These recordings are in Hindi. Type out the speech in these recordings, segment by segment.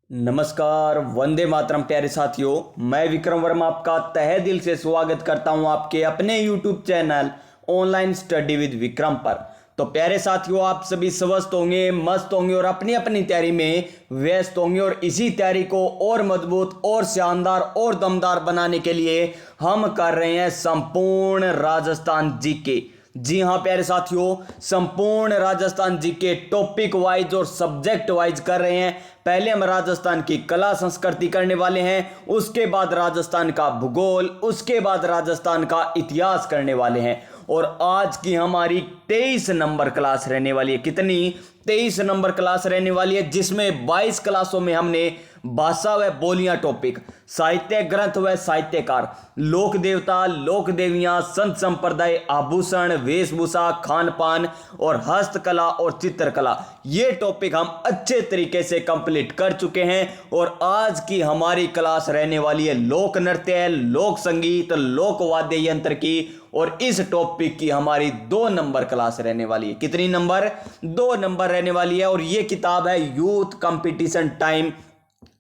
नमस्कार, वंदे मातरम प्यारे साथियों। मैं विक्रम वर्मा आपका तहे दिल से स्वागत करता हूं आपके अपने YouTube channel online study with Vikram पर। तो प्यारे साथियों, आप सभी स्वस्थ होंगे, मस्त होंगे और अपनी अपनी तैयारी में व्यस्त होंगे। और इसी तैयारी को और मजबूत और शानदार और दमदार बनाने के लिए हम कर रहे हैं संपूर्ण राजस्थान जीके। जी हाँ प्यारे साथियों, संपूर्ण राजस्थान जीके टॉपिक वाइज और सब्जेक्ट वाइज कर रहे हैं। पहले हम राजस्थान की कला संस्कृति करने वाले हैं, उसके बाद राजस्थान का भूगोल, उसके बाद राजस्थान का इतिहास करने वाले हैं। और आज की हमारी 23 नंबर क्लास रहने वाली है। कितनी? 23 नंबर क्लास रहने वाली है, जिसमें 22 क्लासों में हमने भाषा व बोलियां टॉपिक, साहित्य ग्रंथ व साहित्यकार, लोक देवता, लोक देवियां, संत संप्रदाय, आभूषण, वेशभूषा, खान पान और हस्तकला और चित्रकला, ये टॉपिक हम अच्छे तरीके से कंप्लीट कर चुके हैं। और आज की हमारी क्लास रहने वाली है लोक नृत्य, लोक संगीत, लोक वाद्य यंत्र की। और इस टॉपिक की हमारी 2 नंबर क्लास रहने वाली है। कितनी नंबर? 2 नंबर रहने वाली है। और ये किताब है यूथ कंपटीशन टाइम,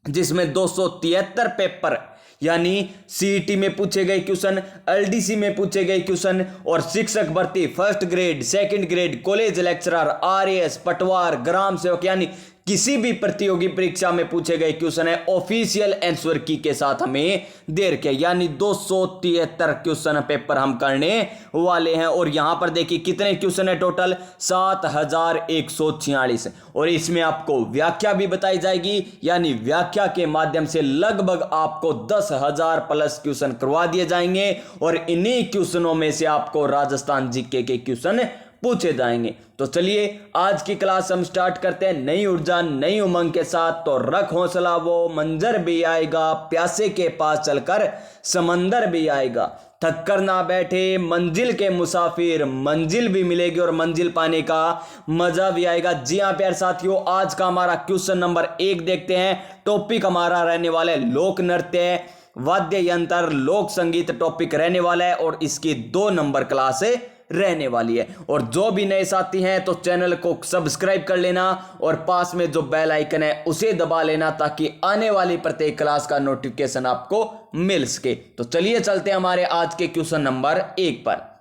जिसमें 273 पेपर यानी सीईटी में पूछे गए क्वेश्चन, एलडीसी में पूछे गए क्वेश्चन और शिक्षक भर्ती, first grade, second grade, college lecturer, RAS, पटवार, ग्राम सेवक, यानी किसी भी प्रतियोगी परीक्षा में पूछे गए क्वेश्चन है ऑफिशियल आंसर की के साथ हमें दे रखे, यानी 273 क्वेश्चन पेपर हम करने वाले हैं। और यहां पर देखिए कितने क्वेश्चन है टोटल? 7146। और इसमें आपको व्याख्या भी बताई जाएगी, यानी व्याख्या के माध्यम से लगभग आपको 10,000 प्लस क्वेश्चन करवा दिए जाएंगे। और इन्हीं क्वेश्चनों में से आपको राजस्थान जीके के क्वेश्चन पूछे जाएंगे। तो चलिए आज की क्लास हम स्टार्ट करते हैं नई ऊर्जा नई उमंग के साथ। तो रख हौसला, वो मंजर भी आएगा, प्यासे के पास चलकर समंदर भी आएगा, थक कर ना बैठे मंजिल के मुसाफिर, मंजिल भी मिलेगी और मंजिल पाने का मजा भी आएगा। जी हाँ प्यारे साथियों, आज का हमारा क्वेश्चन नंबर 1 देखते हैं। टॉपिक हमारा रहने वाला है लोक नृत्य, वाद्य यंत्र, लोक संगीत टॉपिक रहने वाला है। और इसकी 2 नंबर क्लास रहने वाली है। और जो भी नए साथी हैं तो चैनल को सब्सक्राइब कर लेना और पास में जो बेल आइकन है उसे दबा लेना, ताकि आने वाली प्रत्येक क्लास का नोटिफिकेशन आपको मिल सके। तो चलिए चलते हैं हमारे आज के क्वेश्चन नंबर 1 पर।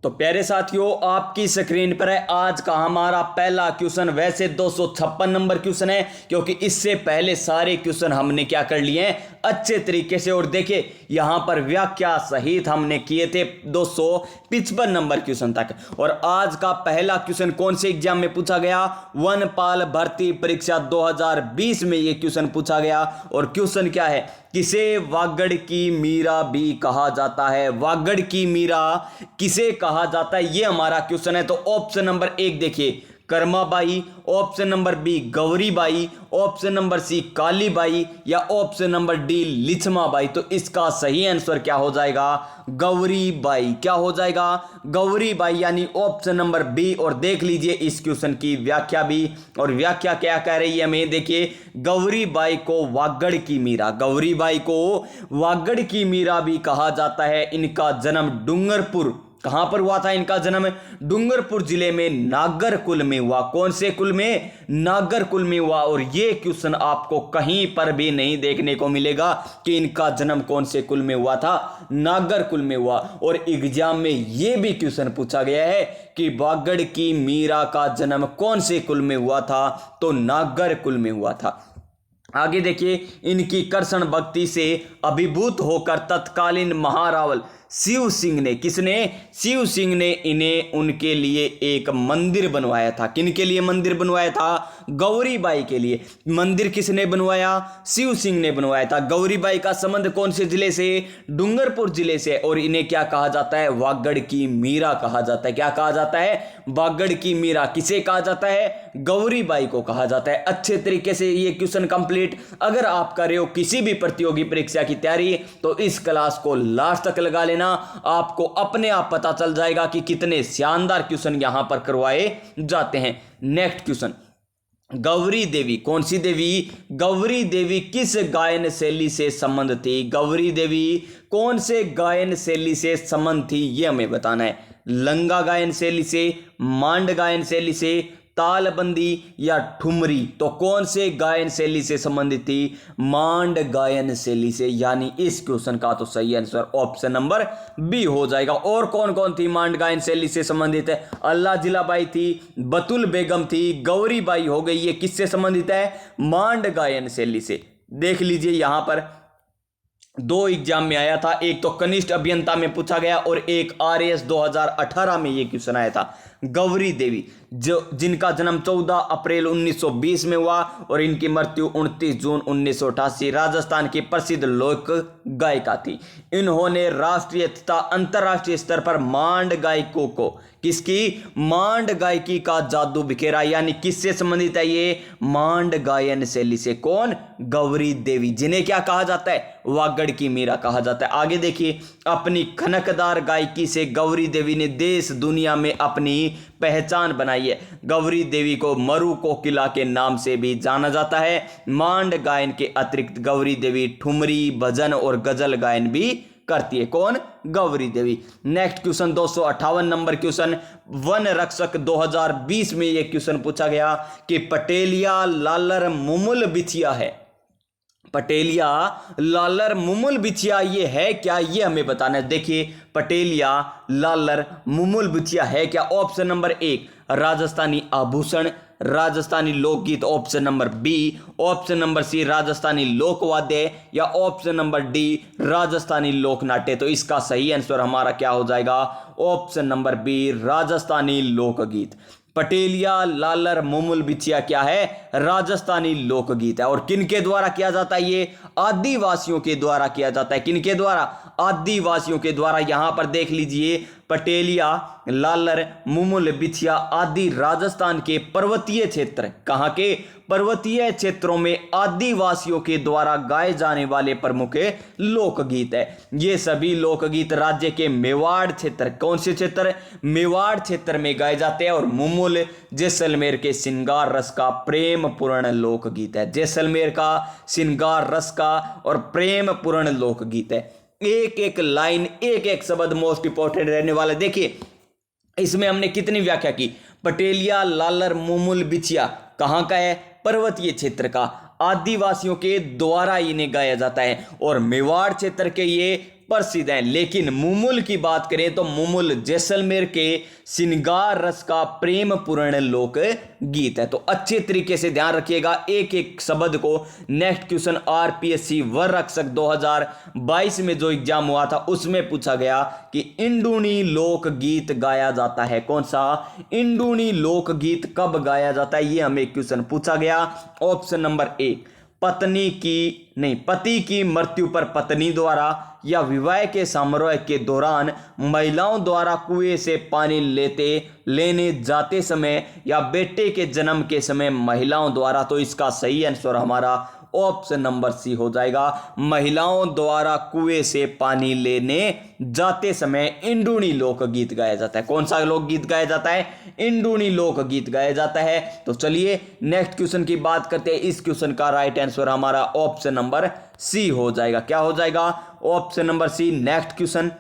तो प्यारे साथियों, आपकी स्क्रीन पर है आज का हमारा पहला क्वेश्चन। वैसे 256 नंबर क्वेश्चन है, क्योंकि इससे पहले सारे क्वेश्चन हमने क्या कर लिए हैं अच्छे तरीके से। और देखिए यहां पर व्याख्या सहित हमने किए थे 255 नंबर क्वेश्चन तक। और आज का पहला क्वेश्चन कौन से एग्जाम में पूछा गया? वनपाल भर्ती परीक्षा 2020 में यह क्वेश्चन पूछा गया। और क्वेश्चन क्या है? किसे वागड़ की मीरा भी कहा जाता है? वागड़ की मीरा किसे कहा जाता है, ये हमारा क्वेश्चन है। तो ऑप्शन नंबर 1 देखिए Karmabai, option number B Gauribai, option number C Kalibai या ऑप्शन नंबर डी लिच्छमाबाई। तो इसका सही आंसर क्या हो जाएगा? गौरीबाई। क्या हो जाएगा? गौरीबाई, यानी ऑप्शन नंबर बी। और देख लीजिए इस क्वेश्चन की व्याख्या भी। और व्याख्या क्या कह रही है हमें? देखिए गौरीबाई को वागड़ की मीरा, गौरीबाई को वागड़ की मीरा भी कहा जाता है। इनका जन्म डूंगरपुर, कहां पर हुआ था इनका जन्म? डूंगरपुर जिले में नागर कुल में हुआ। कौन से कुल में? नागर कुल में हुआ। और ये क्वेश्चन आपको कहीं पर भी नहीं देखने को मिलेगा कि इनका जन्म कौन से कुल में हुआ था, नागर कुल में हुआ। और एग्जाम में ये भी क्वेश्चन पूछा गया है कि वागड़ की मीरा का जन्म कौन से कुल में हुआ था? तो नागर कुल में हुआ था। आगे देखिए, इनकी कृष्ण भक्ति से अभिभूत होकर तत्कालीन महारावल शिव सिंह ने, किसने? शिव सिंह ने इन्हें उनके लिए एक मंदिर बनवाया था। किनके लिए मंदिर बनवाया था? गौरीबाई के लिए। मंदिर किसने बनवाया? शिव सिंह ने बनवाया था। गौरीबाई का संबंध कौन से जिले से? डूंगरपुर जिले से। और इन्हें क्या कहा जाता है? वागड़ की मीरा कहा जाता है। क्या कहा जाता है? वागड़ की मीरा। किसे कहा जाता है? गौरीबाई को कहा जाता है। अच्छे तरीके से ये क्वेश्चन कंप्लीट अगर आप कर रहे हो किसी भी प्रतियोगी परीक्षा की तैयारी, तो इस क्लास को लास्ट तक लगा लेना। आपको अपने आप पता चल जाएगा कि कितने शानदार क्वेश्चन यहां पर करवाए जाते हैं। नेक्स्ट क्वेश्चन, गौरी देवी, कौन सी देवी? गौरी देवी किस गायन शैली से संबंध थी? गौरी देवी कौन से गायन शैली से संबंध थी, यह हमें बताना है। लंगा गायन शैली से, मांड गायन शैली से, तालबंदी या ठुमरी। तो कौन से गायन शैली से संबंधित थी? मांड गायन शैली से, यानी इस क्वेश्चन का तो सही आंसर ऑप्शन नंबर बी हो जाएगा। और कौन कौन थी मांड गायन शैली से संबंधित है? अल्लाह जिलाबाई थी, बतुल बेगम थी, गौरी बाई हो गई। ये किससे संबंधित है? मांड गायन शैली से। देख लीजिए यहां पर दो एग्जाम में आया था, एक तो कनिष्ठ अभियंता में पूछा गया और एक RAS 2018 में ये क्वेश्चन आया था। गौरी देवी जो जिनका जन्म 14 अप्रैल 1920 में हुआ और इनकी मृत्यु 29 जून 1988, राजस्थान की प्रसिद्ध लोक गायिका थी। इन्होंने राष्ट्रीय तथा अंतर्राष्ट्रीय स्तर पर मांड गायकों को किसकी? मांड गायकी का जादू बिखेरा। यानी किससे संबंधित है ये? मांड गायन शैली से। कौन? गौरी देवी, जिन्हें क्या कहा जाता है? वागड़ की मीरा कहा जाता है। आगे देखिए, अपनी खनकदार गायकी से गौरी देवी ने देश दुनिया में अपनी पहचान बनाई है। गौरी देवी को मरु कोकिला के नाम से भी जाना जाता है। मांड गायन के अतिरिक्त गौरी देवी ठुमरी, भजन और गजल गायन भी करती है। कौन? Gauri Devi. Next question 258 number question, वन रक्षक 2020 में यह क्वेश्चन पूछा गया कि पटेलिया लालर मुमुल बिछिया है। पटेलिया लालर मुमुल बिछिया ये है क्या? ये हमें बताना है। देखिए, पटेलिया लालर मुमुल बिछिया है क्या? ऑप्शन नंबर 1 राजस्थानी आभूषण, राजस्थानी लोकगीत option number B, option number C Rajasthani लोकवाद्य, या ऑप्शन नंबर डी राजस्थानी लोकनाट्य। तो इसका सही आंसर हमारा क्या हो जाएगा? ऑप्शन नंबर बी राजस्थानी लोकगीत। पटेलिया लालर मुमुल बिछिया क्या है? राजस्थानी लोकगीत है। और किनके द्वारा किया जाता है ये? आदिवासियों के द्वारा किया जाता है। किनके द्वारा? आदिवासियों के द्वारा। यहां पर देख लीजिए, पटेलिया लालर मुमुल बिछिया आदि राजस्थान के पर्वतीय क्षेत्र, कहां के? पर्वतीय क्षेत्रों में आदिवासियों के द्वारा गाए जाने वाले प्रमुख लोकगीत है। ये सभी लोकगीत राज्य के मेवाड़ क्षेत्र, कौन से क्षेत्र? मेवाड़ क्षेत्र में गाए जाते हैं। और मुमुल जैसलमेर के श्रृंगार रस का प्रेम पूर्ण लोकगीत है। जैसलमेर का श्रृंगार रस का और प्रेम पूर्ण लोकगीत है। एक एक लाइन, एक एक शब्द मोस्ट इंपॉर्टेंट रहने वाला। देखिए, इसमें हमने कितनी व्याख्या की? पटेलिया लालर मुमुल बिछिया कहां का है? पर्वतीय क्षेत्र का, आदिवासियों के द्वारा इन्हें गाया जाता है और मेवाड़ क्षेत्र के ये प्रसिद्ध हैं। लेकिन मुमुल की बात करें तो मुमुल जैसलमेर के श्रृंगार रस का प्रेम पूर्ण लोक गीत है। तो अच्छे तरीके से ध्यान रखिएगा एक एक शब्द को। नेक्स्ट क्वेश्चन RPSC वर रक्षक 2022 में जो एग्जाम हुआ था उसमें पूछा गया कि इंडूनी लोक गीत गाया जाता है। कौन सा? इंडूनी लोक गीत कब गाया जाता है? ये हमें क्वेश्चन पूछा गया। ऑप्शन नंबर 1 पति की मृत्यु पर पत्नी द्वारा, या विवाह के समारोह के दौरान महिलाओं द्वारा कुएं से पानी लेने जाते समय, या बेटे के जन्म के समय महिलाओं द्वारा। तो इसका सही आंसर हमारा ऑप्शन नंबर सी हो जाएगा। महिलाओं द्वारा कुएं से पानी लेने जाते समय इंडूनी लोकगीत गाया जाता है। कौन सा लोकगीत गाया जाता है? इंडूनी लोकगीत गाया जाता है। तो चलिए नेक्स्ट क्वेश्चन की बात करते हैं। इस क्वेश्चन का राइट आंसर हमारा ऑप्शन नंबर सी हो जाएगा। क्या हो जाएगा? Option number C. Next question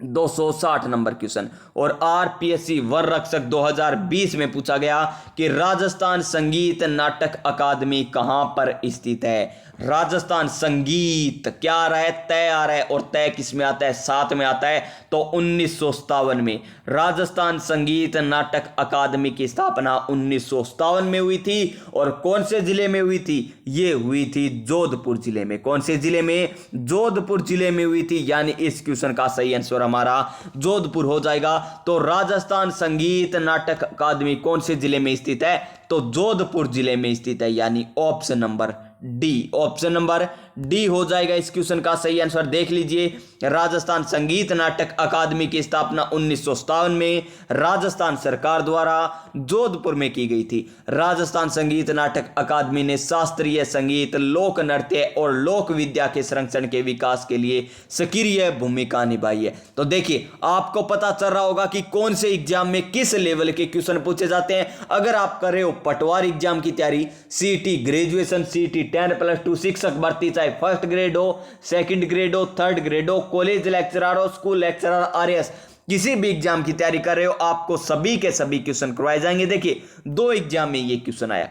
260 number question, और RPSC वर रक्षक 2020 में पूछा गया कि राजस्थान संगीत नाटक अकादमी कहां पर स्थित है। राजस्थान संगीत क्या आ रहा है? तय आ रहा है। और तय किस में आता है? 7 में आता है। तो 1957 में राजस्थान संगीत नाटक अकादमी की स्थापना 1957 में हुई थी। और कौन से जिले में हुई थी? ये हुई थी जोधपुर जिले में। कौन से जिले में? जोधपुर जिले में हुई थी। यानी इस क्वेश्चन का सही आंसर हमारा जोधपुर हो जाएगा। तो राजस्थान संगीत नाटक अकादमी कौन से जिले में स्थित है? तो जोधपुर जिले में स्थित है। यानी option number D. Option number D हो जाएगा इस क्वेश्चन का सही आंसर। देख लीजिए, राजस्थान संगीत नाटक अकादमी की स्थापना 1957 में राजस्थान सरकार द्वारा जोधपुर में की गई थी। राजस्थान संगीत नाटक अकादमी ने शास्त्रीय संगीत, लोक नृत्य और लोक विद्या के संरक्षण के विकास के लिए सक्रिय भूमिका निभाई है। तो देखिए, आपको पता चल रहा होगा कि कौन से एग्जाम में किस लेवल के क्वेश्चन पूछे जाते हैं। अगर आप कर रहे हो पटवार एग्जाम की तैयारी, CT ग्रेजुएशन, CT 10+2 शिक्षक भर्ती, चाहे फर्स्ट ग्रेड हो, सेकंड ग्रेड हो, थर्ड ग्रेड हो, कॉलेज लेक्चरर हो, स्कूल लेक्चरर, RAS, किसी भी एग्जाम की तैयारी कर रहे हो आपको सभी के सभी क्वेश्चन करवाए जाएंगे। देखिए 2 एग्जाम में ये क्वेश्चन आया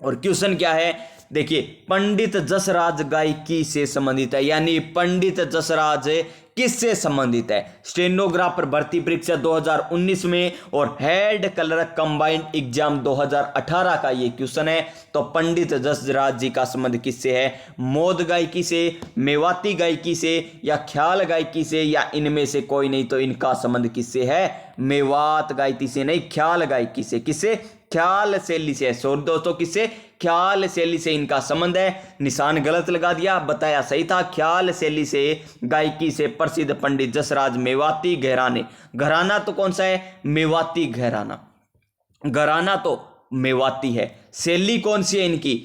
और क्वेश्चन क्या है, देखिए पंडित जसराज गायकी से संबंधित है, यानी पंडित जसराज किससे संबंधित है। स्टेनोग्राफर भर्ती परीक्षा 2019 में और हेड क्लर्क कंबाइंड एग्जाम 2018 का ये क्वेश्चन है। तो पंडित जसराज जी का संबंध किससे है, मोद गायकी से, मेवाती गायकी से या ख्याल गायकी से, या इनमें से कोई नहीं। तो इनका संबंध किससे है, मेवात गायकी से नहीं, ख्याल गायकी से। किससे, ख्याल शैली से। सॉरी दोस्तों, किससे, ख्याल शैली से इनका संबंध है। निशान गलत लगा दिया, बताया सही था, ख्याल शैली से गायकी से प्रसिद्ध पंडित जसराज मेवाती घराने। घराना तो कौन सा है, मेवाती घराना। घराना तो मेवाती है, शैली कौन सी है इनकी,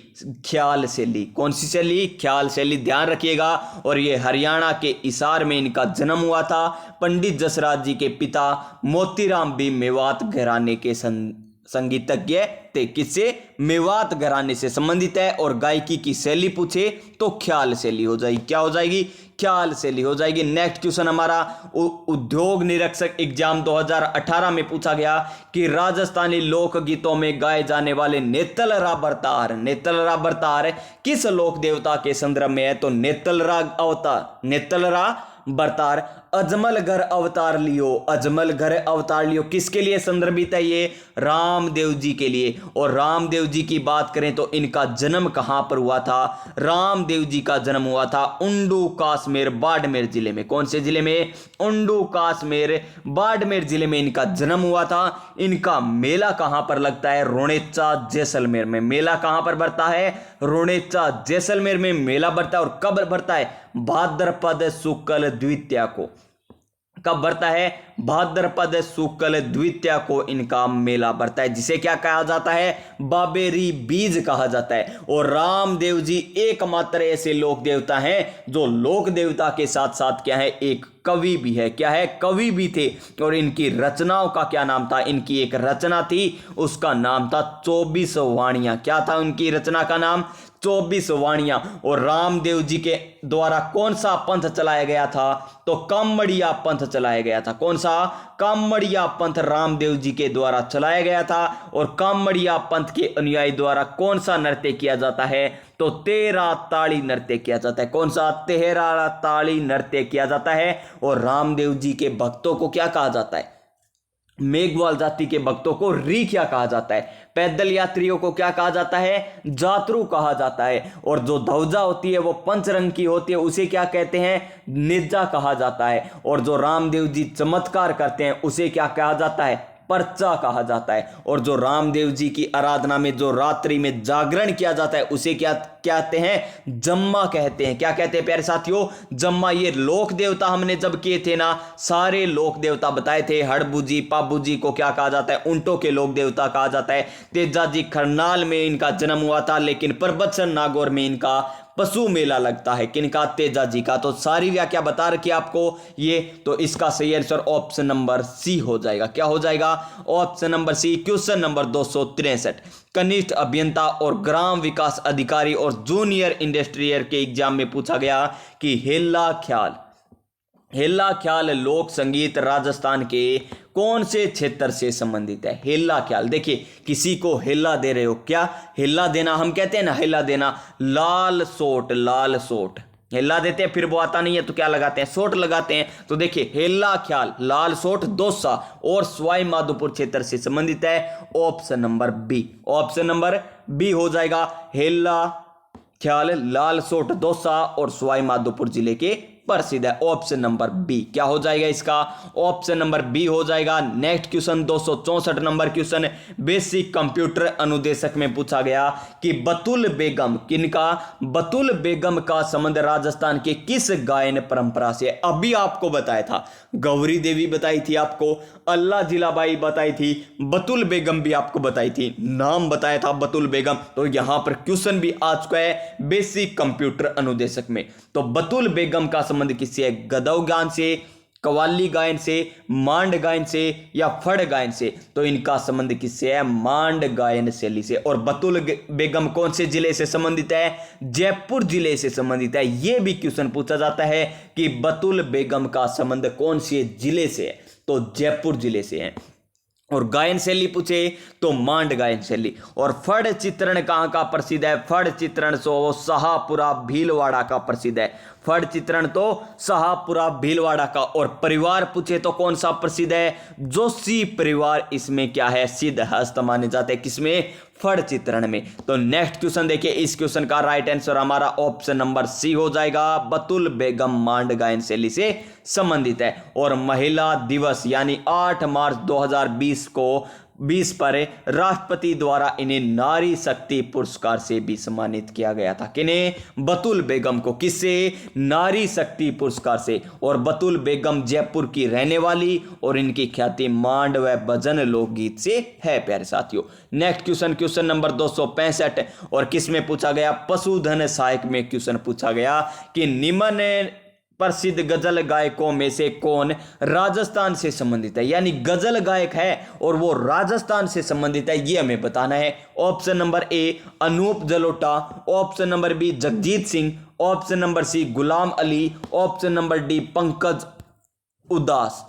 ख्याल शैली। कौन सी शैली, ख्याल शैली, ध्यान रखिएगा। और ये हरियाणा के हिसार में इनका जन्म हुआ था। पंडित जसराज जी के पिता मोतीराम भी मेवात घराने के संगीतज्ञ थे। किससे, मेवात घराने से संबंधित है। और गायकी की शैली पूछे तो ख्याल शैली हो जाएगी। क्या हो जाएगी, ख्याल शैली हो जाएगी। नेक्स्ट क्वेश्चन हमारा उद्योग निरीक्षक एग्जाम 2018 में पूछा गया कि राजस्थानी लोकगीतों में गाए जाने वाले नेतल राबरतार, नेतल राबरतार किस लोक देवता के संदर्भ में है। तो नेतल राग अवतार, नेतल रा बरतार अजमल घर अवतार लियो, अजमल घर अवतार लियो किसके लिए संदर्भित है, ये रामदेव जी के लिए। और रामदेव जी की बात करें तो इनका जन्म कहां पर हुआ था, रामदेव जी का जन्म हुआ था उंडू काश्मीर बाड़मेर जिले में। कौन से जिले में, उंडू काश्मीर बाड़मेर जिले में इनका जन्म हुआ था। इनका मेला कहां पर लगता है, रोणेचा जैसलमेर में। मेला कहां पर बढ़ता है, रोणेचा जैसलमेर में मेला बढ़ता है। और कब बढ़ता है, भाद्रपद शुक्ल द्वितीया को। कब बढ़ता है, भाद्रपद शुक्ल द्वितीया को इनका मेला बढ़ता है, जिसे क्या कहा जाता है, बाबेरी बीज कहा जाता है। और रामदेव जी एकमात्र ऐसे लोक देवता हैं जो लोक देवता के साथ साथ क्या है, एक कवि भी है। क्या है, कवि भी थे। और इनकी रचनाओं का क्या नाम था, इनकी एक रचना थी उसका नाम था 24 वाणियां। क्या था उनकी रचना का नाम, 24 वाणियां। और रामदेव जी के द्वारा कौन सा पंथ चलाया गया था, तो कामड़िया पंथ चलाया गया था। कौन सा, कामड़िया पंथ रामदेव जी के द्वारा चलाया गया था। और कामड़िया पंथ के अनुयायी द्वारा कौन सा नृत्य किया जाता है, तो तेरा ताड़ी नृत्य किया जाता है। कौन सा, तेरा ताड़ी नृत्य किया जाता है। और रामदेव जी के भक्तों को क्या कहा जाता है, मेघवाल जाति के भक्तों को रीखिया कहा जाता है। पैदल यात्रियों को क्या कहा जाता है, जातरू कहा जाता है। और जो ध्वजा होती है वो पंचरंग की होती है, उसे क्या कहते हैं, निज्जा कहा जाता है। और जो रामदेव जी चमत्कार करते हैं उसे क्या कहा जाता है, पर्चा कहा जाता है। और जो रामदेव जी की आराधना में जो रात्रि में जागरण किया जाता है उसे क्या कहते हैं, जम्मा कहते हैं। क्या कहते हैं प्यारे साथियों, जम्मा। ये लोक देवता हमने जब किए थे ना, सारे लोक देवता बताए थे। हड़बू जी, पाबू जी को क्या कहा जाता है, ऊंटों के लोक देवता कहा जाता है। तेजा जी खरनाल में इनका जन्म हुआ था, लेकिन परबतसर नागौर में इनका पशु मेला लगता है। किनका, तेजा जी का। तो सारी व्याख्या बता रखी है आपको ये। तो इसका सही आंसर ऑप्शन नंबर सी हो जाएगा। क्या हो जाएगा, option number C. Question number 263, कनिष्ठ अभियंता और ग्राम विकास अधिकारी और जूनियर इंडस्ट्रियर के एग्जाम में पूछा गया कि हेला ख्याल, हेला ख्याल लोक संगीत राजस्थान के कौन से क्षेत्र से संबंधित है। हेला ख्याल, देखिए किसी को हेला दे रहे हो, क्या हेला देना हम कहते हैं ना, हेला देना। लाल सोट, लाल सोट हेला देते हैं, फिर वो आता नहीं है तो क्या लगाते हैं, सोट लगाते हैं। तो देखिए हेला ख्याल, लाल सोट दौसा और सवाई माधोपुर क्षेत्र से संबंधित है। Option number B, option number B हो जाएगा। हेला ख्याल लाल सोट दौसा और सवाई माधोपुर जिले के प्रसिद्ध है। ऑप्शन नंबर बी क्या हो जाएगा इसका, ऑप्शन नंबर बी हो जाएगा। Next question 264 number question, basic computer अनुदेशक में पूछा गया कि बतुल बेगम, किनका, बतुल बेगम का संबंध राजस्थान के किस गायन परंपरा से। अभी आपको बताया था, गौरी देवी बताई थी आपको, अल्लाह जिलाबाई बताई थी, बतुल बेगम भी आपको बताई थी, नाम बताया था बतुल बेगम। तो यहां पर क्वेश्चन भी आ चुका है बेसिक कंप्यूटर अनुदेशक में। तो बतुल बेगम का संबंध किससे है, गदौ गायन से, कव्वाली गायन से, मांड गायन से या फड़ गायन से। तो इनका संबंध किससे है, मांड गायन शैली से। और बतुल बेगम कौन से जिले से संबंधित है, जयपुर जिले से संबंधित है। यह भी क्वेश्चन पूछा जाता है कि बतुल बेगम का संबंध कौन से जिले से है। तो जयपुर जिले से हैं। और गायन शैली पूछे तो मांड गायन शैली। और फड़ चित्रण कहाँ का प्रसिद्ध है? फड़ चित्रण तो शाहपुरा भीलवाड़ा का प्रसिद्ध है। फड़ चित्रण तो शाहपुरा भीलवाड़ा का। और परिवार पूछे तो कौन सा प्रसिद्ध है? जोशी परिवार इसमें क्या है? सिद्ध हस्त माने जाते हैं। किसमें? फड़ चित्रण में। तो नेक्स्ट क्वेश्चन देखिए, इस क्वेश्चन का राइट आंसर हमारा ऑप्शन नंबर सी हो जाएगा। बतुल बेगम मांड गायन शैली से संबंधित है। और महिला दिवस यानी 8 मार्च 2020 को 20 पर राष्ट्रपति द्वारा इन्हें नारी शक्ति पुरस्कार से भी सम्मानित किया गया था। किन्हें? बतुल बेगम को। किससे? नारी शक्ति पुरस्कार से। और बतुल बेगम जयपुर की रहने वाली और इनकी ख्याति मांड व भजन लोकगीत से है प्यारे साथियों। नेक्स्ट क्वेश्चन, क्वेश्चन नंबर 265 और किस में पूछा गया? पशुधन सहायक में क्वेश्चन पूछा गया कि निम्न प्रसिद्ध गजल गायकों में से कौन राजस्थान से संबंधित है? यानी गजल गायक है और वो राजस्थान से संबंधित है, ये हमें बताना है। Option number A Anup Jalota, option number B Jagjit Singh, option number C Ghulam Ali, option number D Pankaj Udhas.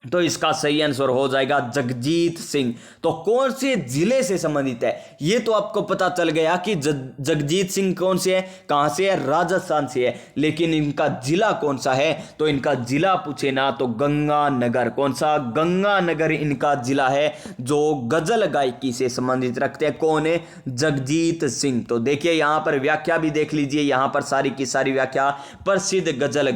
तो इसका सही आंसर हो जाएगा जगजीत सिंह। तो कौन से जिले से संबंधित है ये तो आपको पता चल गया कि जगजीत सिंह कौन से है, कहां से है? राजस्थान से है। लेकिन इनका जिला कौन सा है? तो इनका जिला पूछे ना तो गंगानगर। कौन सा? गंगानगर इनका जिला है जो गजल गायकी से संबंधित रखते हैं। कौन है? जगजीत सिंह। तो देखिए यहां पर व्याख्या भी देख लीजिए, यहां पर सारी की सारी व्याख्या। प्रसिद्ध गजल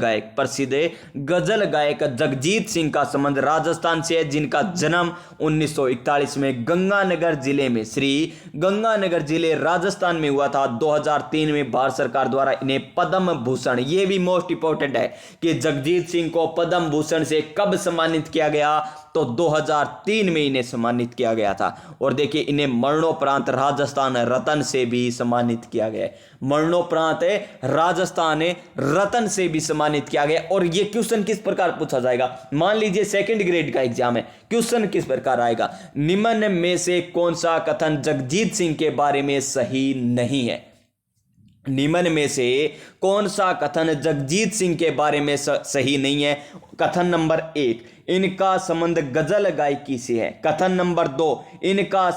गायक जगजीत सिंह का संबंध राजस्थान से है, जिनका जन्म 1941 में गंगानगर जिले में, श्री गंगानगर जिले राजस्थान में हुआ था। 2003 में भारत सरकार द्वारा इन्हें पद्म भूषण, ये भी मोस्ट इंपॉर्टेंट है कि जगजीत सिंह को पद्म भूषण से कब सम्मानित किया गया? तो 2003 में इन्हें सम्मानित किया गया था। और देखिए इन्हें मरणोपरांत राजस्थान रत्न से भी सम्मानित किया गया। मरणोपरांत राजस्थान रत्न से भी सम्मानित किया गया। और ये क्वेश्चन किस प्रकार पूछा जाएगा? मान लीजिए सेकंड ग्रेड का एग्जाम है, क्वेश्चन किस प्रकार आएगा? निम्न में से कौन सा कथन जगजीत सिंह के बारे में सही नहीं है? निम्न में से कौन सा कथन जगजीत सिंह के बारे में सही नहीं है? कथन नंबर 1, इनका संबंध गजल गायकी से है। कथन नंबर 2, इनका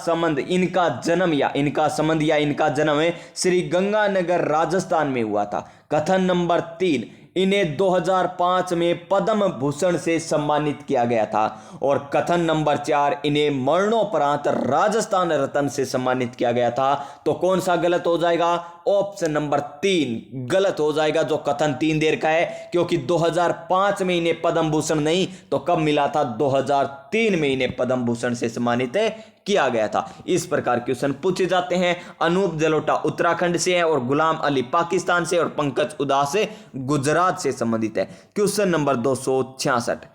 जन्म श्री गंगानगर राजस्थान में हुआ था। कथन नंबर 3, इन्हें 2005 में पद्म भूषण से सम्मानित किया गया था। और कथन नंबर 4, इन्हें मरणोपरांत राजस्थान रत्न से सम्मानित किया गया था। तो कौन सा गलत हो जाएगा? ऑप्शन नंबर 3 गलत हो जाएगा, जो कथन 3 देर का है, क्योंकि 2005 में इन्हें पद्म भूषण नहीं तो कब मिला था? 2003 में इन्हें पद्म भूषण से सम्मानित किया गया था। इस प्रकार क्वेश्चन पूछे जाते हैं। अनूप जलोटा उत्तराखंड से है और गुलाम अली पाकिस्तान से और पंकज उदास गुजरात से संबंधित है। क्वेश्चन नंबर 266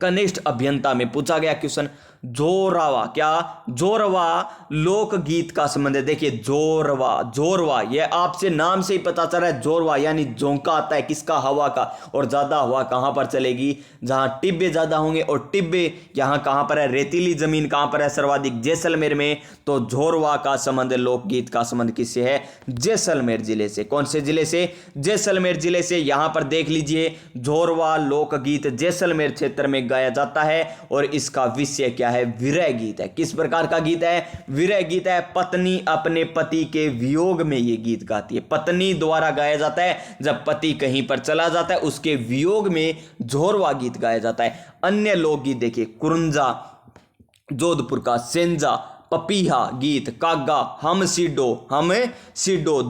कनिष्ठ अभियंता में पूछा गया क्वेश्चन, जोरवा, क्या जोरवा लोकगीत का संबंध है? देखिए जोरवा ये आपसे नाम से ही पता चल रहा है। जोरवा यानी झोंका आता है किसका? हवा का। और ज्यादा हवा कहां पर चलेगी? जहां टिब्बे ज्यादा होंगे। और टिब्बे यहां कहां पर है? रेतीली जमीन कहां पर है सर्वाधिक? जैसलमेर में। तो जोरवा का संबंध, लोकगीत का संबंध किससे है? जैसलमेर जिले से। कौन से जिले से? जैसलमेर जिले से। यहां पर देख लीजिए, जोरवा लोकगीत जैसलमेर क्षेत्र में गाया जाता है। और इसका विषय क्या है? विरह गीत है। किस प्रकार का गीत है? विरह गीत है। पत्नी अपने पति के वियोग में यह गीत गाती है। पत्नी द्वारा गाया जाता है। जब पति कहीं पर चला जाता है उसके वियोग में जोरवा गीत गाया जाता है। अन्य लोकगीत देखिए, कुरुंजा जोधपुर का, सेंजा, पपीहा गीत, कागा, हम सीडो,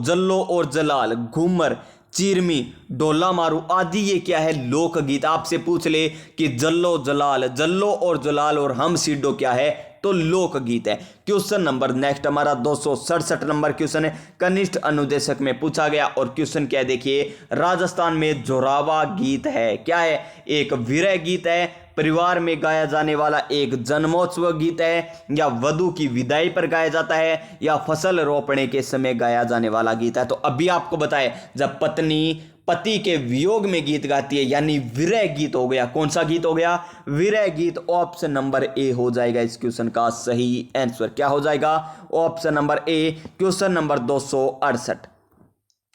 जल्लो और जलाल, घूमर, चीरमी, डोला मारू आदि ये क्या है? लोकगीत। आपसे पूछ ले कि जल्लो और जलाल और हम सीडो क्या है? तो लोकगीत है। क्वेश्चन नंबर नेक्स्ट हमारा 267 नंबर क्वेश्चन है, कनिष्ठ अनुदेशक में पूछा गया। और क्वेश्चन क्या है? देखिए, राजस्थान में जोरावा गीत है, क्या है? एक विरह गीत है, परिवार में गाया जाने वाला एक जन्मोत्सव गीत है, या वधु की विदाई पर गाया जाता है, या फसल रोपणे के समय गाया जाने वाला गीत है। तो अभी आपको बताए, जब पत्नी पति के वियोग में गीत गाती है यानी विरह गीत हो गया। कौन सा गीत हो गया? विरह गीत। ऑप्शन नंबर ए हो जाएगा इस क्वेश्चन का सही आंसर। क्या हो जाएगा? ऑप्शन नंबर ए। क्वेश्चन नंबर 268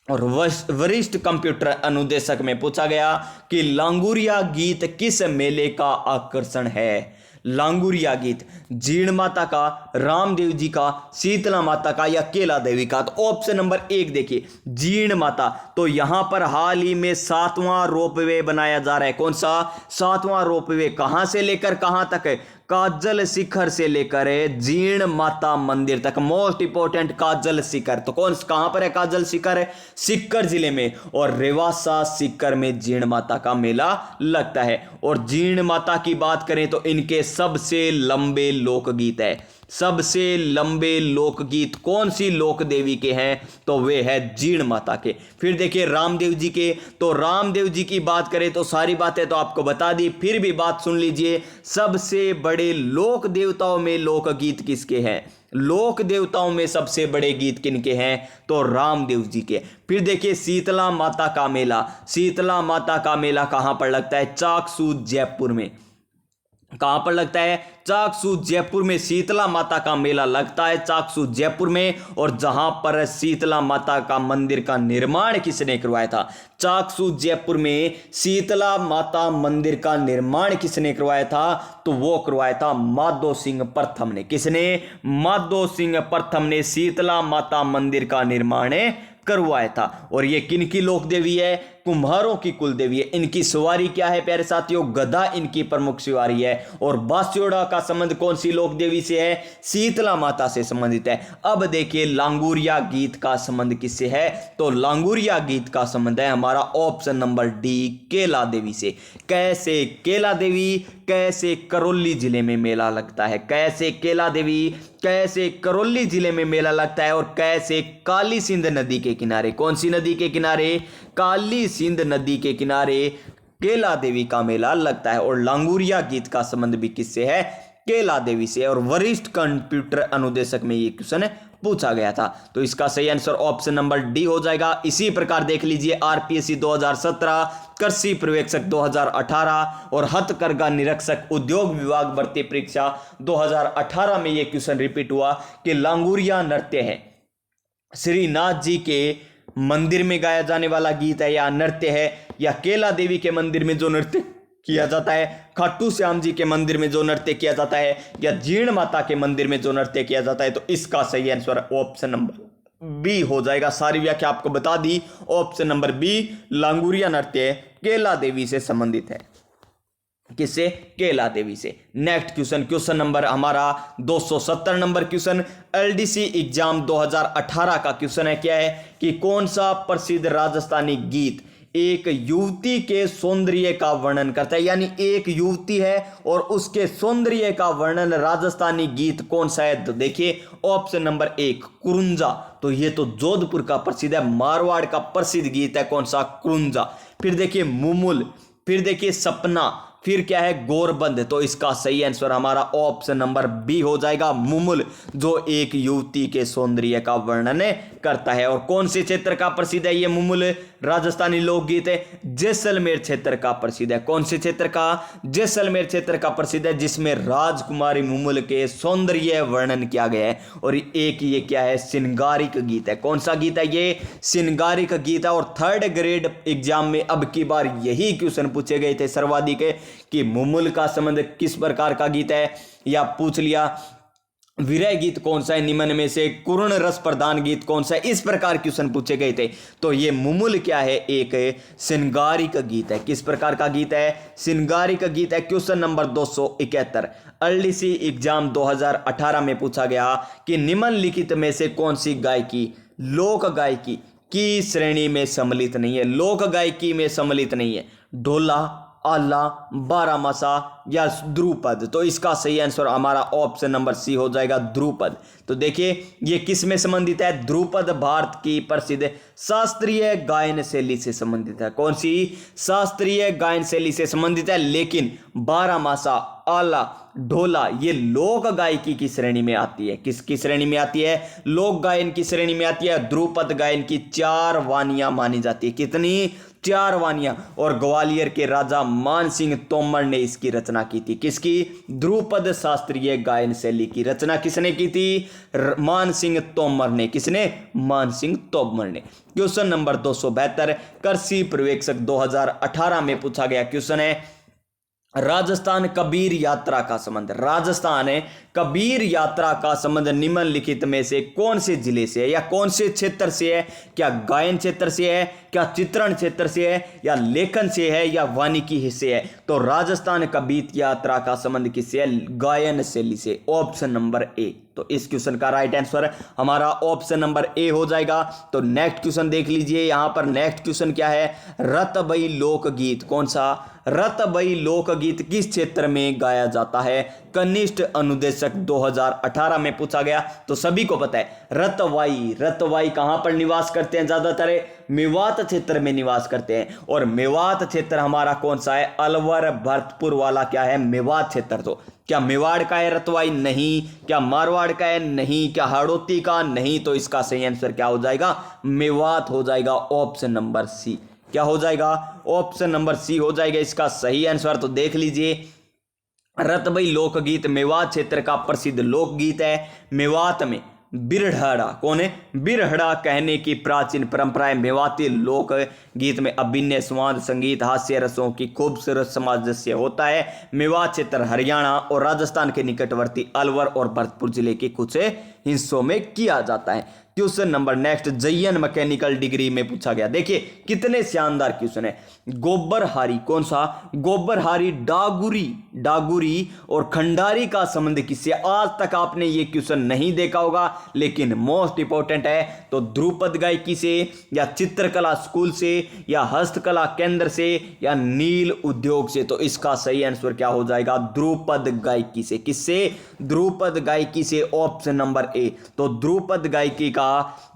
और वरिष्ठ कंप्यूटर अनुदेशक में पूछा गया कि लांगुरिया गीत किस मेले का आकर्षण है। लांगुरिया गीत जीर्ण माता का, रामदेव जी का, शीतला माता का या केला देवी का। तो ऑप्शन नंबर 1 देखिए, जीर्ण माता। तो यहां पर हाल ही में 7वां रोपवे बनाया जा रहा है। कौन सा 7वां रोपवे? कहां से लेकर कहां तक है? काजल शिखर से लेकर जीर्ण माता मंदिर तक। मोस्ट इंपोर्टेंट काजल शिखर। तो कहां पर है काजल शिखर? सीकर जिले में। और रेवासा सीकर में जीर्ण माता का मेला लगता है। और जीर्ण माता की बात करें तो इनके सबसे लंबे लोकगीत है। सबसे लंबे लोकगीत कौन सी लोक देवी के हैं? तो वे है जीर्ण माता के। फिर देखिए रामदेव जी के। तो रामदेव जी की बात करें तो सारी बातें तो आपको बता दी, फिर भी बात सुन लीजिए। सबसे बड़े लोक देवताओं में लोकगीत किसके हैं? लोक देवताओं में सबसे बड़े गीत किनके हैं? तो रामदेव जी के। फिर देखिए शीतला माता का मेला। शीतला माता का मेला कहां पर लगता है? चाकसू जयपुर में। कहां पर लगता है? चाकसू जयपुर में शीतला माता का मेला लगता है, चाकसू जयपुर में। और जहां पर शीतला माता का मंदिर का निर्माण किसने करवाया था? चाकसू जयपुर में शीतला माता मंदिर का निर्माण किसने करवाया था? तो वो करवाया था माधो सिंह प्रथम ने। किसने? माधो सिंह प्रथम ने शीतला माता मंदिर का निर्माण करवाया था। और ये किनकी लोक देवी है? कुम्हारों की कुल देवी है। इनकी सवारी क्या है प्यारे साथियों? गदा इनकी प्रमुख सवारी है। और बास्योड़ा का संबंध कौन सी लोक देवी से है? शीतला माता से संबंधित है। अब देखिए लांगुरिया गीत का संबंध किससे है? तो लांगुरिया गीत का संबंध है हमारा ऑप्शन नंबर डी, केला देवी से। कैसे केला देवी? कैसे करौली जिले में मेला लगता है। कैसे केला देवी, कैसे करौली जिले में मेला लगता है। और कैसे काली सिंध नदी के किनारे। कौन सी नदी के किनारे? काली सिंध नदी के किनारे केला देवी का मेला लगता है। और लांगुरिया गीत का संबंध भी किससे है? केला देवी से। और वरिष्ठ कंप्यूटर अनुदेशक में ये क्वेश्चन पूछा गया था। तो इसका सही आंसर ऑप्शन नंबर डी हो जाएगा। इसी प्रकार देख लीजिए आरपीएससी 2017, कृषि पर्यवेक्षक 2018 और हथकरघा निरीक्षक उद्योग विभाग भर्ती परीक्षा 2018 में यह क्वेश्चन रिपीट हुआ कि लांगुरिया नृत्य है श्रीनाथ जी के मंदिर में गाया जाने वाला गीत है या नृत्य है, या केला देवी के मंदिर में जो नृत्य किया जाता है, खाटू श्याम जी के मंदिर में जो नृत्य किया जाता है, या जीर्ण माता के मंदिर में जो नृत्य किया जाता है। तो इसका सही आंसर ऑप्शन नंबर बी हो जाएगा। सारी व्याख्या आपको बता दी। ऑप्शन नंबर बी लांगुरिया नृत्य केला देवी से संबंधित है। किससे? केला देवी से। नेक्स्ट क्वेश्चन, क्वेश्चन नंबर हमारा 270 नंबर क्वेश्चन, एलडीसी एग्जाम 2018 का क्वेश्चन है। क्या है कि कौन सा प्रसिद्ध राजस्थानी गीत एक युवती के सौंदर्य का वर्णन करता है? यानी एक युवती है और उसके सौंदर्य का वर्णन राजस्थानी गीत कौन सा है? तो देखिए ऑप्शन नंबर 1 कुरुंजा। तो ये तो जोधपुर का प्रसिद्ध है, मारवाड़ का प्रसिद्ध गीत है। कौन सा? कुरुंजा। फिर देखिए मुमुल, फिर देखिए सपना, फिर क्या है? गोरबंद। तो इसका सही आंसर हमारा ऑप्शन नंबर बी हो जाएगा, मुमुल, जो एक युवती के सौंदर्य का वर्णन करता है। और कौन से क्षेत्र का प्रसिद्ध है ये मुमुल? राजस्थानी लोकगीत है जैसलमेर क्षेत्र का प्रसिद्ध है। कौन से क्षेत्र का? जैसलमेर क्षेत्र का प्रसिद्ध है, जिसमें राजकुमारी मुमुल के सौंदर्य वर्णन किया गया है। और एक ये क्या है? श्रृंगारिक गीत है। कौन सा गीत है ये? श्रृंगारिक गीत है। और 3rd ग्रेड एग्जाम में अब की बार यही क्वेश्चन पूछे गए थे सर्वाधिक कि मुमुल का संबंध किस प्रकार का गीत है, या पूछ लिया विरह गीत कौन सा है निम्न में से, करुण रस प्रधान गीत कौन सा है, इस प्रकार क्वेश्चन पूछे गए थे। तो ये मुमुल क्या है? एक श्रृंगारिक गीत है। किस प्रकार का गीत है? श्रृंगारिक गीत है। क्वेश्चन नंबर 271 एलडीसी एग्जाम 2018 में पूछा गया कि निम्नलिखित में से कौन सी गायकी लोक गायकी की श्रेणी में सम्मिलित नहीं है? लोक गायकी में सम्मिलित नहीं है। ढोला, आला, बारामासा या ध्रुपद। तो इसका सही आंसर हमारा ऑप्शन नंबर सी हो जाएगा, ध्रुपद। तो देखिए ये किस में संबंधित है? ध्रुपद भारत की प्रसिद्ध शास्त्रीय गायन शैली से संबंधित है। कौन सी? शास्त्रीय गायन शैली से संबंधित है। लेकिन बारामासा, आला, ढोला ये लोक गायकी की श्रेणी में आती है। किसकी श्रेणी में आती है? लोक गायन की श्रेणी में आती है। ध्रुपद गायन की 4 वानियां मानी जाती है। कितनी? 4 वानियां और ग्वालियर के राजा मान सिंह तोमर ने इसकी रचना की थी। किसकी? ध्रुपद शास्त्रीय गायन शैली की रचना किसने की थी? मान सिंह तोमर ने। किसने? मान सिंह तोमर ने। क्वेश्चन नंबर 272 कृषि पर्यवेक्षक 2018 में पूछा गया क्वेश्चन है राजस्थान कबीर यात्रा का संबंध। राजस्थान है कबीर यात्रा का संबंध निम्नलिखित में से कौन से जिले से है या कौन से क्षेत्र से है? क्या गायन क्षेत्र से है, क्या चित्रण क्षेत्र से है, या लेखन से है, या वानिकी से है? तो राजस्थान कबीर यात्रा का संबंध किससे है? गायन शैली से। ऑप्शन नंबर ए। तो इस क्वेश्चन का राइट आंसर हमारा ऑप्शन नंबर ए हो जाएगा। तो नेक्स्ट क्वेश्चन देख लीजिए, यहां पर नेक्स्ट क्वेश्चन क्या है? रतबई लोकगीत कौन सा? रतबई लोकगीत किस क्षेत्र में गाया जाता है? कनिष्ठ अनुदेशक 2018 में पूछा गया। तो सभी को पता है रतवाई, रतवाई कहां पर निवास करते हैं? ज्यादातर मेवात क्षेत्र में निवास करते हैं। और मेवात क्षेत्र हमारा कौन सा है? अलवर भरतपुर वाला क्या है? मेवात क्षेत्र। तो क्या मेवाड़ का है रतवाई? नहीं। क्या मारवाड़ का है? नहीं। क्या हाड़ौती का? नहीं। तो इसका सही आंसर क्या हो जाएगा? मेवात हो जाएगा। Option number C. क्या हो जाएगा? ऑप्शन नंबर सी हो जाएगा इसका सही आंसर। तो देख लीजिए रतबई लोकगीत मेवात क्षेत्र का प्रसिद्ध लोकगीत है। मेवात में बिरहड़ा कौन है? बिरहड़ा कहने की प्राचीन परंपराएं मेवाती लोक गीत में अभिनय स्वाद संगीत हास्य रसों की खूबसूरत सामंजस्य होता है। मेवात क्षेत्र हरियाणा और राजस्थान के निकटवर्ती अलवर और भरतपुर जिले के कुछ हिस्सों में किया जाता है। क्वेश्चन नंबर नेक्स्ट जयन मैकेनिकल डिग्री में पूछा गया। देखिए कितने शानदार क्वेश्चन है। गोबरहारी कौन सा? गोबरहारी डागुरी, डागुरी और खंडारी का संबंध किससे? आज तक आपने ये क्वेश्चन नहीं देखा होगा लेकिन मोस्ट इंपॉर्टेंट है। तो ध्रुपद गायकी से, या चित्रकला स्कूल से, या हस्तकला केंद्र से, या नील उद्योग से? तो इसका सही आंसर क्या हो जाएगा? ध्रुपद गायकी से। किससे? ध्रुपद गायकी से। ऑप्शन नंबर ए। तो ध्रुपद गायकी का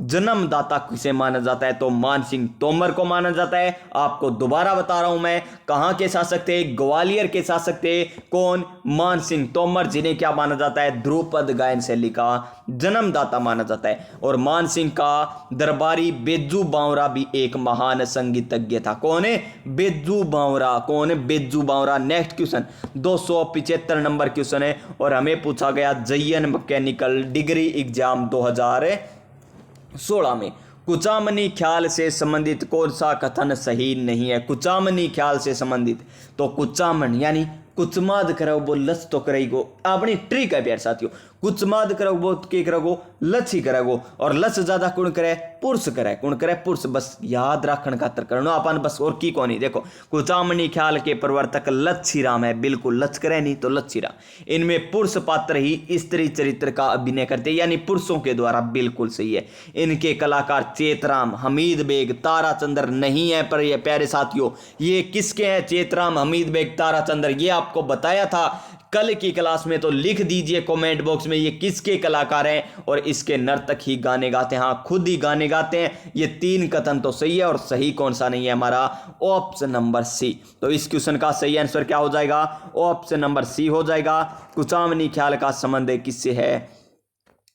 जन्मदाता किसे माना जाता है? तो मान सिंह तोमर को माना जाता है। आपको दोबारा बता रहा हूं मैं, कहां के शासक थे? ग्वालियर के शासक थे। कौन? मान सिंह तोमर, जिन्हें क्या माना जाता है? ध्रुपद गायन शैली का जन्मदाता माना जाता है। और मान सिंह का दरबारी बेज्जू बावरा भी एक महान संगीतज्ञ था। कौन है? बेज्जू बावरा। कौन है? बेज्जू बावरा। नेक्स्ट क्वेश्चन 275 नंबर क्वेश्चन है और हमें पूछा गया जयन मैकेनिकल डिग्री एग्जाम 2016 में कुचामनी ख्याल से संबंधित कौन सा कथन सही नहीं है? कुचामनी ख्याल से संबंधित। तो कुचामन यानी कुचमाद करो वो लच तो करेगो। अपनी ट्रिक है प्यार साथियों। कुचमाद करो वो के करोगो लच ही करेगो। और लच ज्यादा कौन करे? पुरुष करे। कौन करे? पुरुष। बस याद रखने खातर करना अपन बस, और की कौन ही। देखो कुचामनी ख्याल के प्रवर्तक लच्छी राम है। बिल्कुल लच करे नहीं तो लच्छी राम। इनमें पुरुष पात्र ही स्त्री चरित्र का अभिनय करते यानी पुरुषों के द्वारा। बिल्कुल सही है। इनके कलाकार चेतराम, हमीद बेग, ताराचंद्र नहीं है। पर ये प्यारे साथियों ये किसके हैं? चेतराम, हमीद बेग, ताराचंद्र। ये आपको बताया था कल की क्लास में। तो लिख दीजिए कमेंट बॉक्स में ये किसके कलाकार हैं। और इसके नर्तक ही गाने गाते हैं। हाँ खुद ही गाने गाते हैं। ये 3 कथन तो सही है। और सही कौन सा नहीं है? हमारा ऑप्शन नंबर सी। तो इस क्वेश्चन का सही आंसर क्या हो जाएगा? ऑप्शन नंबर सी हो जाएगा। कुचामनी ख्याल का संबंध किससे है?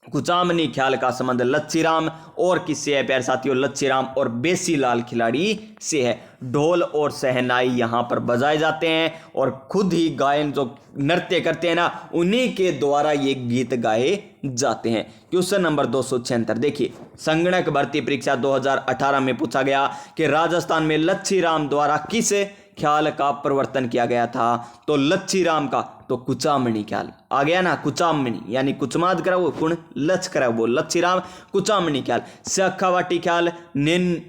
कुचामनी ख्याल का संबंध लच्छीराम और किससे है प्यारे साथियों? लच्छीराम और बेसीलाल खिलाड़ी से है। ढोल और सहनाई यहां पर बजाए जाते हैं और खुद ही गायन जो नृत्य करते हैं ना उन्हीं के द्वारा ये गीत गाए जाते हैं। क्वेश्चन नंबर 276 देखिए संगणक भर्ती परीक्षा 2018 में पूछा गया कि राजस्थान में लच्छीराम द्वारा किस ख्याल का प्रवर्तन किया गया था? तो लच्छीराम का तो कुचामणी ख्याल आ गया ना। कुचामणी यानी कुचमाद करा वो कुण लच करा वो लच्छीराम कुचामणी ख्याल। शेखावाटी ख्याल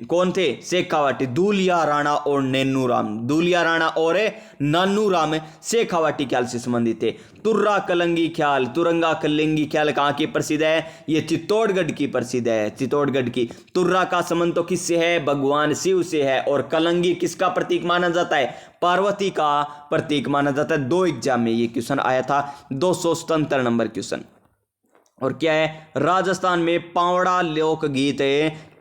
कौन थे? शेखावाटी दूलिया राणा और नेनू राम। दूलिया राणा और नानू राम शेखावाटी ख्याल से संबंधित थे। तुर्रा कलंगी ख्याल, तुरंगा कलिंगी ख्याल कहाँ की प्रसिद्ध है? ये चित्तौड़गढ़ की प्रसिद्ध है। चित्तौड़गढ़ की। तुर्रा का संबंध तो किससे है? भगवान शिव से है। और कलंगी किसका प्रतीक माना जाता है? पार्वती का प्रतीक माना जाता है। 2 एग्जाम में ये क्वेश्चन आया था। 277 नंबर क्वेश्चन। और क्या है? राजस्थान में पावड़ा लोकगीत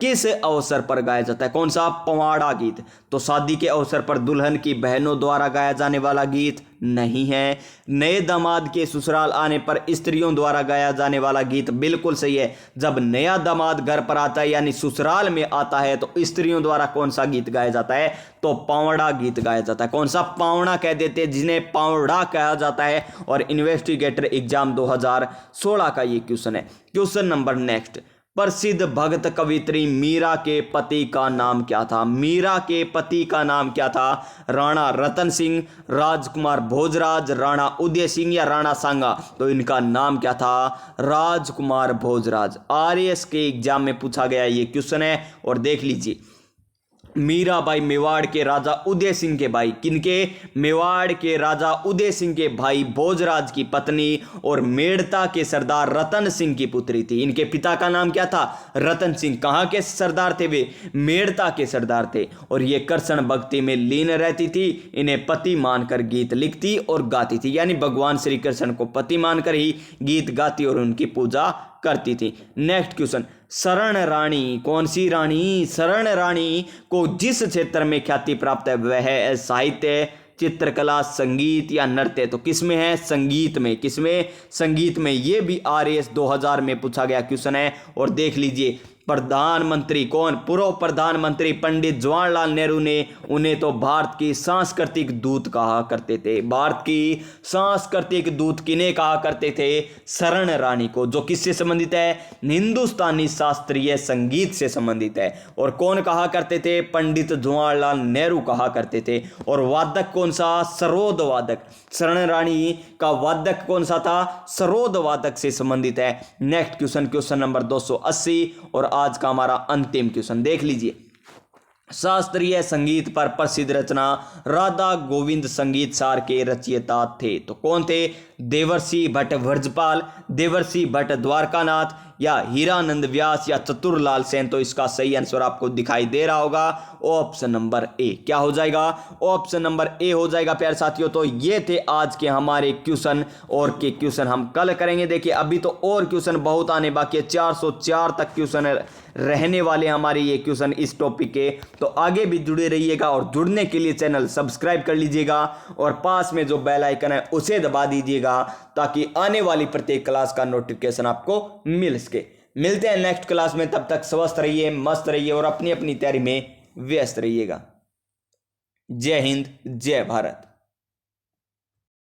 किस अवसर पर गाया जाता है? कौन सा? पवाड़ा गीत। तो शादी के अवसर पर दुल्हन की बहनों द्वारा गाया जाने वाला गीत नहीं है। नए दामाद के ससुराल आने पर स्त्रियों द्वारा गाया जाने वाला गीत बिल्कुल सही है। जब नया दामाद घर पर आता है यानी ससुराल में आता है तो स्त्रियों द्वारा कौन सा गीत गाया जाता है? तो पावड़ा गीत गाया जाता है। कौन सा? पावड़ा कह देते हैं, जिन्हें पावड़ा कहा जाता है। और इन्वेस्टिगेटर एग्जाम 2016 का ये क्वेश्चन है। क्वेश्चन नंबर नेक्स्ट, प्रसिद्ध भक्त कवित्री मीरा के पति का नाम क्या था? मीरा के पति का नाम क्या था? राणा रतन सिंह, राजकुमार भोजराज, राणा उदय सिंह या राणा सांगा? तो इनका नाम क्या था? राजकुमार भोजराज। आरएएस के एग्जाम में पूछा गया ये क्वेश्चन है। और देख लीजिए, मीराबाई मेवाड़ के राजा उदय सिंह के भाई, किनके? मेवाड़ के राजा उदय सिंह के भाई भोजराज की पत्नी और मेड़ता के सरदार रतन सिंह की पुत्री थी। इनके पिता का नाम क्या था? रतन सिंह। कहाँ के सरदार थे वे? मेड़ता के सरदार थे। और ये कृष्ण भक्ति में लीन रहती थी। इन्हें पति मानकर गीत लिखती और गाती थी, यानी भगवान श्री कृष्ण को पति मानकर ही गीत गाती और उनकी पूजा करती थी। नेक्स्ट क्वेश्चन, शरण रानी, कौन सी रानी? शरण रानी को जिस क्षेत्र में ख्याति प्राप्त है वह है साहित्य, चित्रकला, संगीत या नृत्य? तो किसमें है? संगीत में। किसमें? संगीत में। ये भी आरएएस 2000 में पूछा गया क्वेश्चन है। और देख लीजिए, प्रधानमंत्री कौन? पूर्व प्रधानमंत्री पंडित जवाहरलाल नेहरू ने उन्हें तो भारत की सांस्कृतिक दूत कहा करते थे। भारत की सांस्कृतिक दूत किन्हें कहा करते थे? शरण रानी को, जो किससे संबंधित है? हिंदुस्तानी शास्त्रीय संगीत से संबंधित है। और कौन कहा करते थे? पंडित जवाहरलाल नेहरू कहा करते थे। और वादक कौन सा? सरोद वादक। शरण रानी का वादक कौन सा था? सरोद वादक से संबंधित है। नेक्स्ट क्वेश्चन, क्वेश्चन नंबर 280 और आज का हमारा अंतिम क्वेश्चन देख लीजिए। शास्त्रीय संगीत पर प्रसिद्ध रचना राधा गोविंद संगीत सार के रचयिता थे। तो कौन थे? देवर्षि भट्ट व्रजपाल, देवर्षि भट्ट द्वारकानाथ या हीरानंद व्यास या चतुरलाल सेन? तो इसका सही आंसर आपको दिखाई दे रहा होगा, ऑप्शन नंबर ए। क्या हो जाएगा? ऑप्शन नंबर ए हो जाएगा प्यारे साथियों। तो ये थे आज के हमारे क्वेश्चन, और के क्वेश्चन हम कल करेंगे। देखिए अभी तो और क्वेश्चन बहुत आने बाकी है, 404 तक क्वेश्चन रहने वाले हमारे ये क्वेश्चन इस टॉपिक के। तो आगे भी जुड़े रहिएगा, और जुड़ने के लिए चैनल सब्सक्राइब कर लीजिएगा और पास में जो बेल आइकन है उसे दबा दीजिएगा, ताकि आने वाली प्रत्येक क्लास का नोटिफिकेशन आपको मिल सके। मिलते हैं नेक्स्ट क्लास में, तब तक स्वस्थ रहिए, मस्त रहिए और अपनी अपनी तैयारी में व्यस्त रहिएगा। जय हिंद, जय भारत।